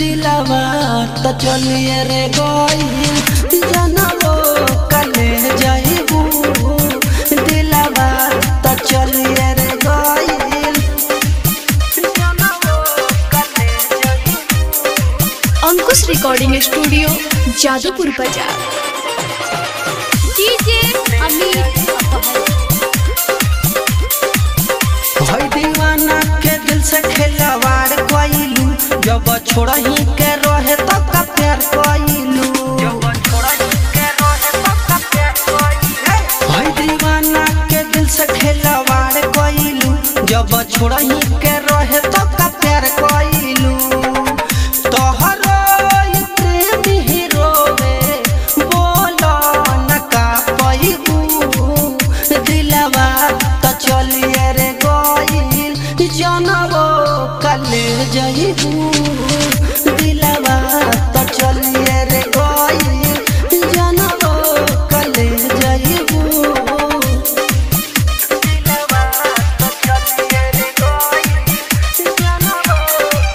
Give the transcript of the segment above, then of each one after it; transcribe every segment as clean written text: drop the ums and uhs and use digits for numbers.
दिलवा तो चलिए रे गइल जनवो कले जाइबू दिलवा तो चलिए रे गइल जनवो कले जाइबू। अंकुश रिकॉर्डिंग स्टूडियो जादूपुर बाजार। डीजे अमित भाई दीवाना के दिल से खिलवाड़ कइलू जब छोड़ा ही के रहे तो का प्यार कइलू भाई दीवाना के दिल से खिलवाड़ कइलू जब छोड़ा ही के रहे तो का प्यार कइलू तोहरो ये प्रेमी हीरो में बोलो न का पइबू दिलवा तो चलिए रे गइल जनवो कले जाइबू दिलवा तो चलिए रे गइल जनवो कले जाइबू दिलवा तो चलिए रे गइल जनवो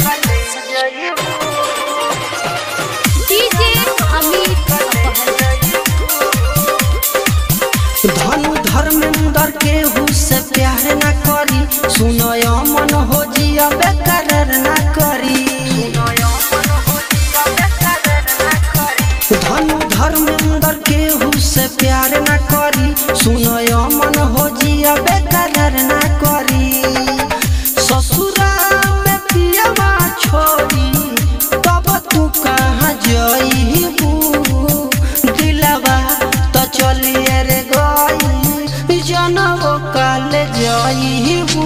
कले जाइबू। डीजे अमित धनु धर्मेंद्र के से प्यार न करी सुनो मन हो जिया बेकरार न करी धनु धर्मेंद्र के से प्यार न करी सुनो मन हो जिया बेकरार न करी ससुरा में पियवा छोड़ी तब तू कहाँ जाइबू दिलवा तो चलिए रे गइल जनवो कले जाइबू।